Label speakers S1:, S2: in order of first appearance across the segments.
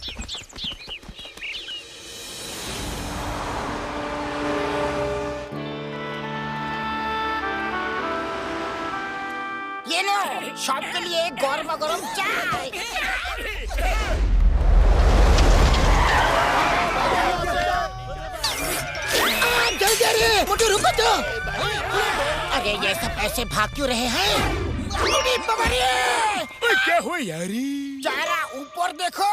S1: ये लो, शॉप के लिए गरमा गरम चाय। जल्दी मोटू रुको तो। अरे ये सब ऐसे भाग क्यों रहे हैं?
S2: क्या हुआ यारी?
S1: जरा ऊपर देखो।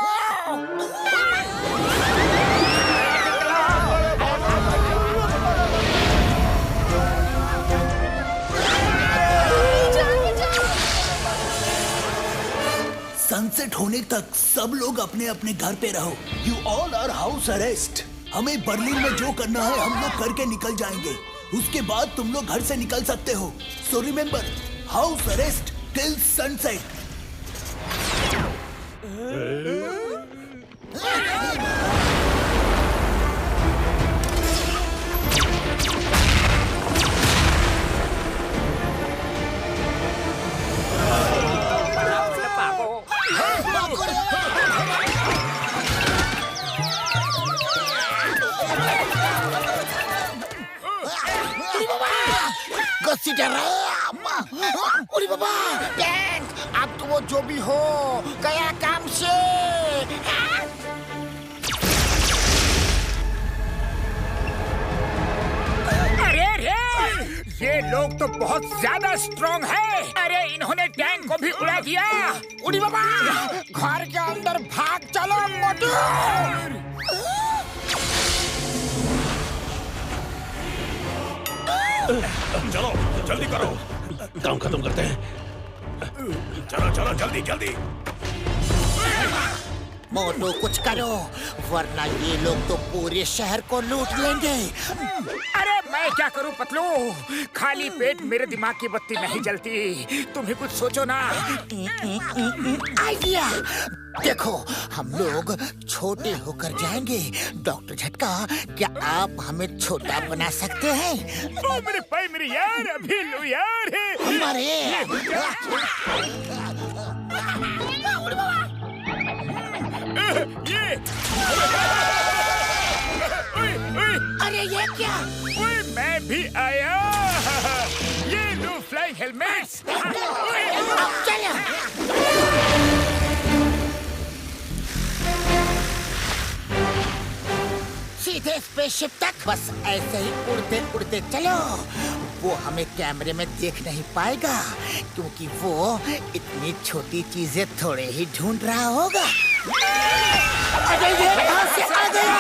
S3: सनसेट होने तक सब लोग अपने अपने घर पे रहो। You all are house arrest. हमें बर्लिन में जो करना है हम लोग करके निकल जाएंगे। उसके बाद तुम लोग घर से निकल सकते हो। So remember, house arrest till sunset.
S1: उरी बाबा, टैंक, अब तो वो जो भी हो गया काम से।
S2: अरे रे, ये लोग तो बहुत ज्यादा स्ट्रॉन्ग है। अरे इन्होंने टैंक को भी उड़ा दिया।
S1: उरी बाबा, घर के अंदर भाग चलो मोटू।
S4: चलो जल्दी करो, काम खत्म करते हैं। चलो चलो जल्दी जल्दी।
S1: मोटू कुछ करो, वरना ये लोग तो पूरे शहर को लूट लेंगे।
S2: अरे मैं क्या करूं पतलू, खाली पेट मेरे दिमाग की बत्ती नहीं जलती। तुम ही कुछ सोचो ना।
S1: आइडिया देखो, हम लोग छोटे होकर जाएंगे। डॉक्टर झटका, क्या आप हमें छोटा बना सकते हैं?
S2: ओ मेरे भाई मेरे यार, अभी लो यार।
S1: हमारे
S2: ये
S1: अरे ये क्या?
S2: ओए मैं भी आया। ये लो फ्लाइंग हेलमेट्स।
S1: अब चलो। सीधे स्पेसशिप तक, बस ऐसे ही उड़ते उड़ते चलो। वो हमें कैमरे में देख नहीं पाएगा, क्योंकि वो इतनी छोटी चीजें थोड़े ही ढूंढ रहा होगा। अरे ये कहां से आ गया?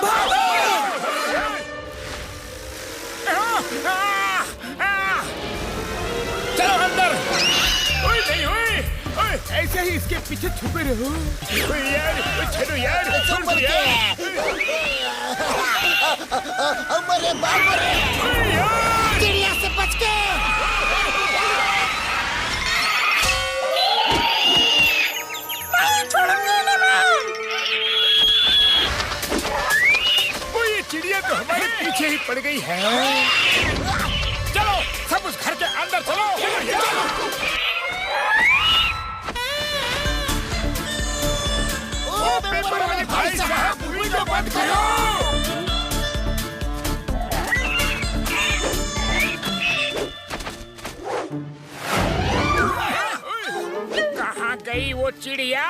S1: भागो!
S2: चलो अंदर। ओए नहीं ओए, ओए ऐसे ही इसके पीछे छुपे रहो। ओए यार, चलो यार, छोड़ यार।
S1: हमारे बाबू रे, चिड़िया से बच के।
S2: वो ये चिड़िया तो हमारे पीछे ही पड़ गई है। चलो सब उस घर के अंदर चलो। ओ पेपर वाले भाई साहब, विंडो बंद करो। कहाँ गई वो चिड़िया?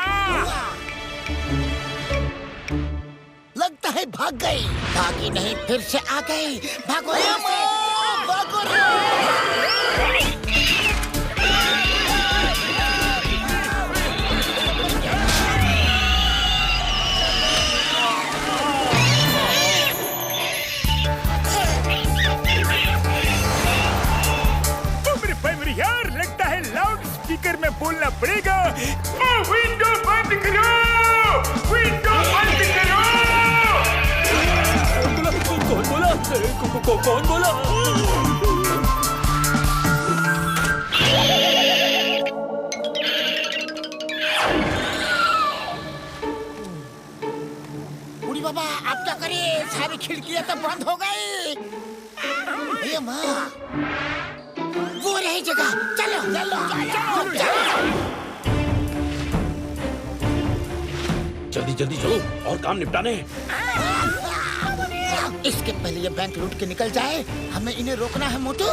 S1: लगता है भाग गई। भागी नहीं, फिर से आ गई। भागो यहाँ से, भागो रे।
S2: मेरे यार, लगता है लाउड स्पीकर में बोलना पड़ेगा। विंडो बंद करो, विंडो बंद करो।
S4: कौन बोला? कौन बोला?
S1: बुढ़ी बाबा, अब क्या करें? सारी खिड़कियां तो बंद हो गई। ये माँ, वो रही जगह। चलो चलो चलो, चलो।
S4: जल्दी जल्दी चलो और काम निपटाने।
S1: इसके पहले ये बैंक लूट के निकल जाए, हमें इन्हें रोकना है मोटू।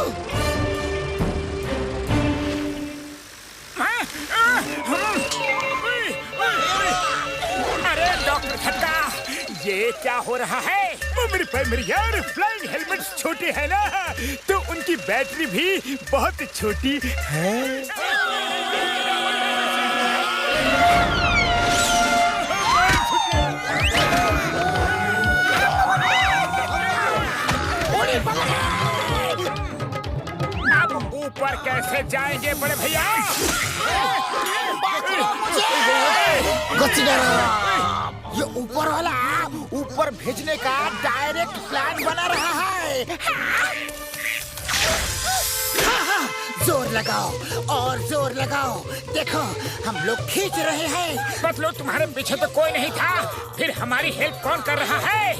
S2: अरे डॉक्टर झटका, ये क्या हो रहा है? मेरे पैर मेरे यार, फ्लाइंग हेलमेट्स छोटे हैं ना, तो उनकी बैटरी भी बहुत छोटी है। अब ऊपर कैसे जाएंगे बड़े भैया?
S1: ये ऊपर वाला ऊपर भेजने का डायरेक्ट प्लान बना रहा है। जोर लगाओ और जोर लगाओ, देखो हम लोग खींच रहे हैं।
S2: पतलू तुम्हारे पीछे तो कोई नहीं था, फिर हमारी हेल्प कौन कर रहा है?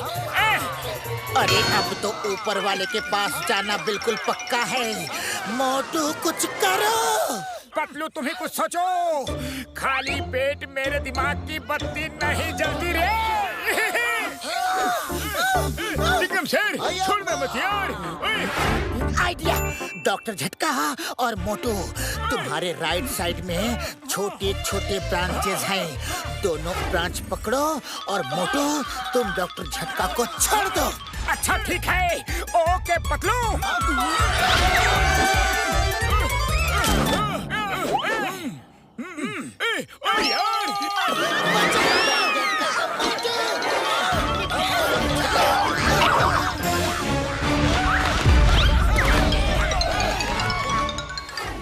S1: अरे अब तो ऊपर वाले के पास जाना बिल्कुल पक्का है। मोटू कुछ करो।
S2: पतलू तुम्हें कुछ सोचो, खाली पेट मेरे दिमाग की बत्ती नहीं जलती रे। विक्रम सर, छोड़ना मत यार।
S1: आइडिया, डॉक्टर झटका और मोटू, तुम्हारे राइट साइड में छोटे छोटे ब्रांचेस हैं, दोनों ब्रांच पकड़ो और मोटू तुम डॉक्टर झटका को छोड़ दो।
S2: अच्छा ठीक है, ओके पतलू।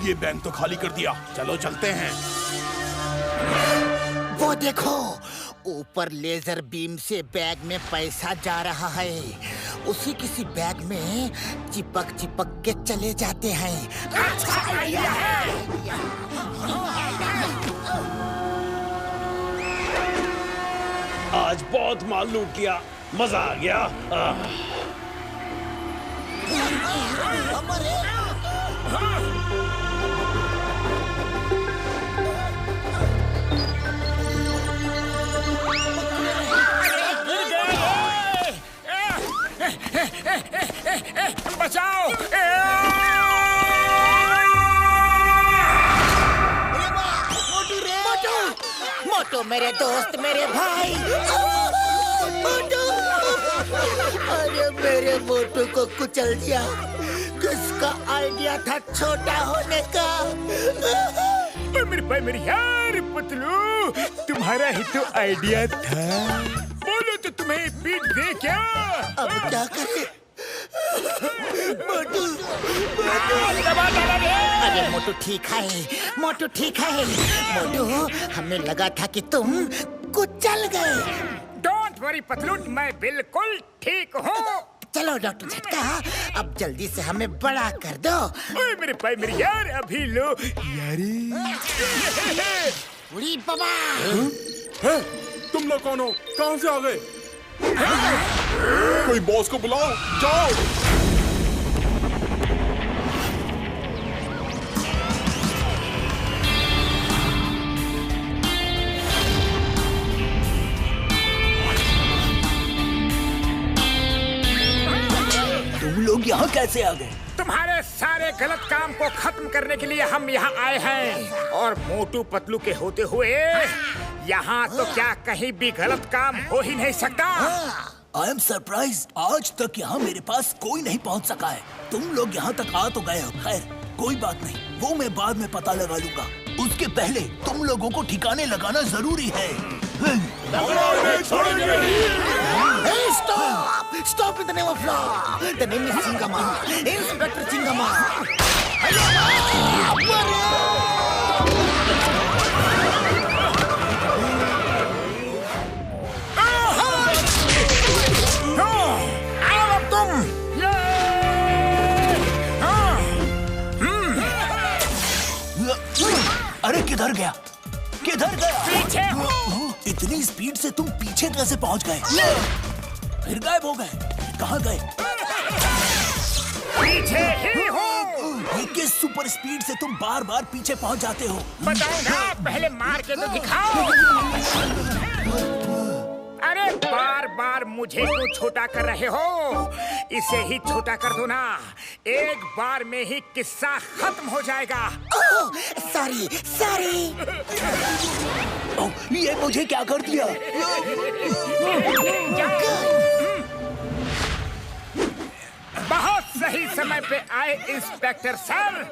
S4: ये बैंक तो खाली कर दिया, चलो चलते हैं।
S1: वो देखो, ऊपर लेजर बीम से बैग में पैसा जा रहा है। उसी किसी बैग में चिपक चिपक के चले जाते हैं। अच्छा आइडिया है।
S4: आज बहुत माल लूट किया, मजा आ गया।
S2: बचाओ!
S1: मोटू मेरे दोस्त, मेरे भाई। मोटू, अरे मेरे मोटू को कुचल दिया। किसका आइडिया था छोटा होने का?
S2: मेरे भाई मेरे यार, पतलू तुम्हारा ही तो आइडिया था। बोलो तो तुम्हें पीट दे क्या?
S1: अब क्या करें? मोटू, अरे मोटू ठीक है, मोटू ठीक है। मोटू, हमें लगा था कि तुम कुचल गए।
S2: डोंट वरी पतलू, मैं बिल्कुल ठीक हूँ।
S1: चलो डॉक्टर झटका, अब जल्दी से हमें बड़ा कर दो।
S2: ओए मेरे भाई मेरे यार, अभी लो यारी।
S1: उड़ी बाबा।
S4: तुम लोग कौन हो? कहाँ से आ गए? कोई बॉस को बुलाओ, जाओ।
S3: तुम लोग यहाँ कैसे आ गए?
S2: तुम्हारे सारे गलत काम को खत्म करने के लिए हम यहाँ आए हैं, और मोटू पतलू के होते हुए यहाँ तो क्या कहीं भी गलत काम हो ही नहीं सकता।
S3: आई एम सरप्राइज, आज तक यहाँ मेरे पास कोई नहीं पहुँच सका है। तुम लोग यहाँ तक आ तो गए हो, खैर कोई बात नहीं, वो मैं बाद में पता लगा लूंगा। उसके पहले तुम लोगों को ठिकाने लगाना जरूरी है।
S1: Stop! Stop in the name of law! The name is Chingama. Inspector Chingama.
S2: आओ अब तुम।
S3: अरे किधर गया? किधर गया?
S2: पीछे हो।
S3: इतनी स्पीड से तुम पीछे कैसे पहुंच गए? फिर गायब हो गए। कहाँ गए?
S2: पीछे ही हो।
S3: ये किस सुपर स्पीड से तुम बार बार पीछे पहुंच जाते हो?
S2: बताऊंगा, पहले मार के तो दिखाओ। बार मुझे क्यों छोटा कर रहे हो? इसे ही छोटा कर दो ना, एक बार में ही किस्सा खत्म हो जाएगा।
S1: Sorry sorry.
S3: ये मुझे क्या कर दिया?
S2: बहुत सही समय पे आए इंस्पेक्टर सर।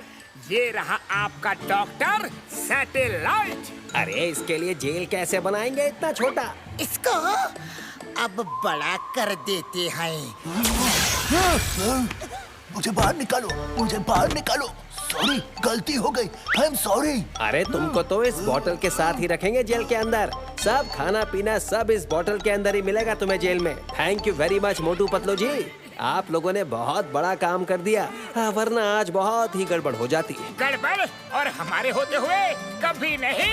S2: ये रहा आपका डॉक्टर सैटेलाइट।
S5: अरे इसके लिए जेल कैसे बनाएंगे इतना छोटा?
S1: इसको अब बड़ा कर देते हैं।
S3: मुझे बाहर निकालो, मुझे बाहर निकालो। सॉरी, गलती हो गई। I am sorry.
S5: अरे तुमको तो इस बोतल के साथ ही रखेंगे जेल के अंदर। सब खाना पीना सब इस बोतल के अंदर ही मिलेगा तुम्हें जेल में। Thank you very much Motu Patlu जी, आप लोगों ने बहुत बड़ा काम कर दिया। वरना आज बहुत ही गड़बड़ हो जाती।
S2: गड़बड़ और हमारे होते हुए कभी नहीं।